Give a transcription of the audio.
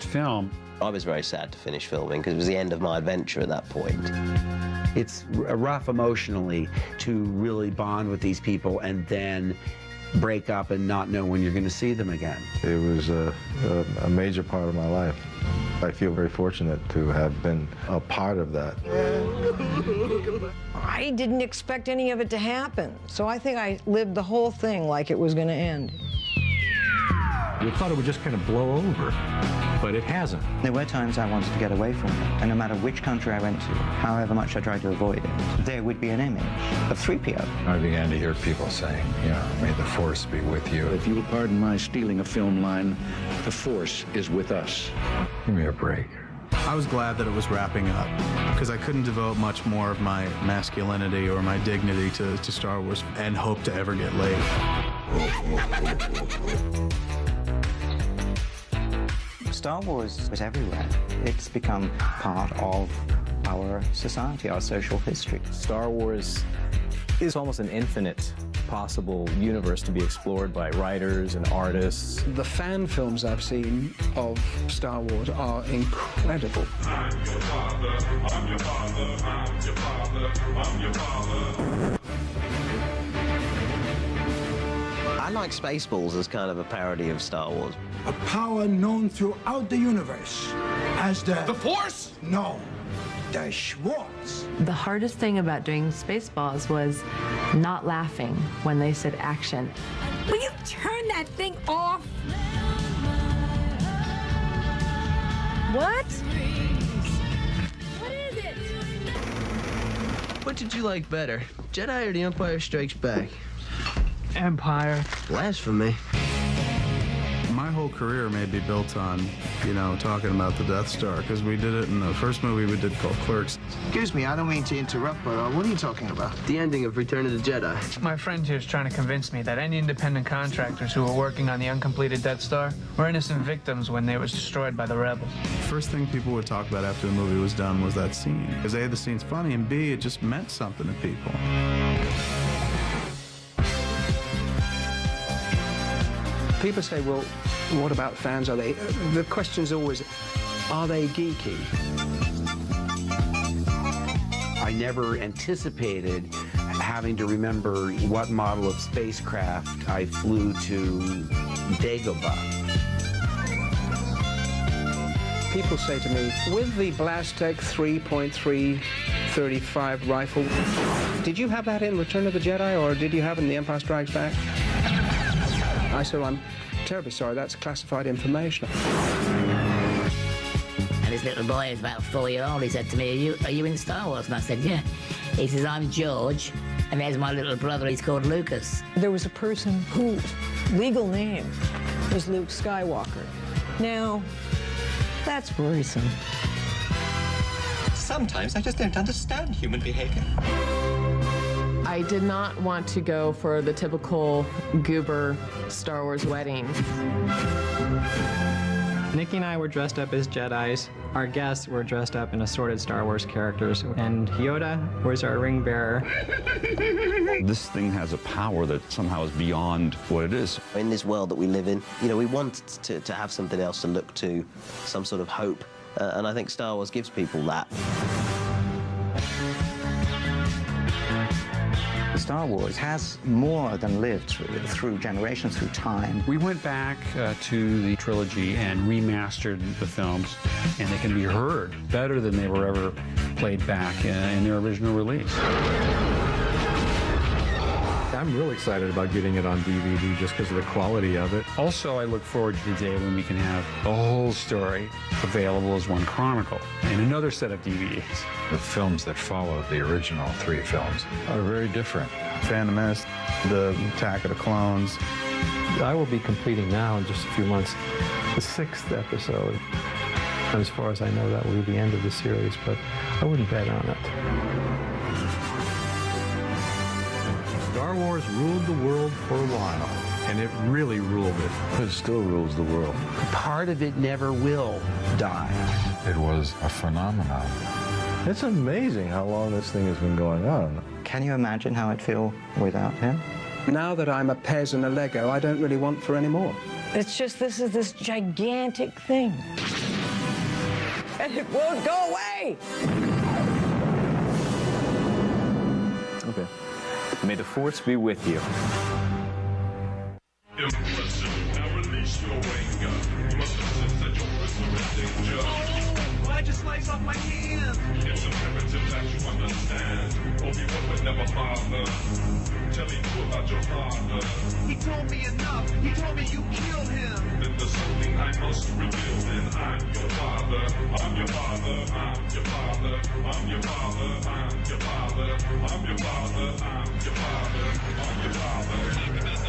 film. I was very sad to finish filming because it was the end of my adventure at that point. It's rough emotionally to really bond with these people and then break up and not know when you're going to see them again. It was a major part of my life. I feel very fortunate to have been a part of that. I didn't expect any of it to happen, so I think I lived the whole thing like it was going to end. We thought it would just kind of blow over, but it hasn't. There were times I wanted to get away from it, and no matter which country I went to, however much I tried to avoid it, there would be an image of 3PO. I began to hear people saying, you know, may the Force be with you. If you will pardon my stealing a film line, the Force is with us. Give me a break. I was glad that it was wrapping up, because I couldn't devote much more of my masculinity or my dignity to Star Wars and hope to ever get laid. Star Wars was everywhere. It's become part of our society, our social history. Star Wars is almost an infinite possible universe to be explored by writers and artists. The fan films I've seen of Star Wars are incredible. I'm your father, I'm your father, I'm your father, I'm your father. I like Spaceballs as kind of a parody of Star Wars. A power known throughout the universe as the Force? No, the Schwartz. The hardest thing about doing Spaceballs was not laughing when they said action. Will you turn that thing off? What? What is it? What did you like better, Jedi or The Empire Strikes Back? Empire. Blasphemy. My whole career may be built on, you know, talking about the Death Star, because we did it in the first movie we did called Clerks. Excuse me, I don't mean to interrupt, but what are you talking about? The ending of Return of the Jedi. My friend here is trying to convince me that any independent contractors who were working on the uncompleted Death Star were innocent victims when they was destroyed by the rebels. First thing people would talk about after the movie was done was that scene. Because A, the scene's funny, and B, it just meant something to people. People say, well, what about fans? Are they? The question's always, are they geeky? I never anticipated having to remember what model of spacecraft I flew to Dagobah. People say to me, with the Blastech 3.3 35 rifle, did you have that in Return of the Jedi, or did you have it in The Empire Strikes Back? I said, I'm terribly sorry, that's classified information. And this little boy is about 4 years old. He said to me, are you in Star Wars? And I said, yeah. He says, I'm George, and there's my little brother. He's called Lucas. There was a person whose legal name was Luke Skywalker. Now, that's worrisome. Sometimes I just don't understand human behavior. I did not want to go for the typical goober Star Wars wedding. Nikki and I were dressed up as Jedis. Our guests were dressed up in assorted Star Wars characters. And Yoda was our ring bearer. This thing has a power that somehow is beyond what it is. In this world that we live in, you know, we want to have something else to look to, some sort of hope. And I think Star Wars gives people that. Star Wars has more than lived through generations, through time. We went back to the trilogy and remastered the films, and they can be heard better than they were ever played back in their original release. I'm really excited about getting it on DVD just because of the quality of it. Also, I look forward to the day when we can have the whole story available as one chronicle and another set of DVDs. The films that follow the original 3 films are very different. Phantom Menace, the Attack of the Clones. I will be completing now in just a few months the 6th episode. And as far as I know, that will be the end of the series, but I wouldn't bet on it. Star Wars ruled the world for a while, and it really ruled it. It still rules the world. Part of it never will die. It was a phenomenon. It's amazing how long this thing has been going on. Can you imagine how I'd feel without him? Now that I'm a Pez and a Lego, I don't really want for any more. It's just, this is this gigantic thing. and it won't go away. Okay. May the Force be with you. Impressive. Now release your anger. You must have sensed that your prisoner is danger. Oh, why'd you slice off my hand? It's imperative that you understand. Obi-Wan would never bother telling you about your father. He told me enough. He told me you killed him. Then there's something I must reveal. Then I'm your father. I'm your father. I'm your father. I'm your father. I'm your father. I'm your father. I'm your father. I'm your father.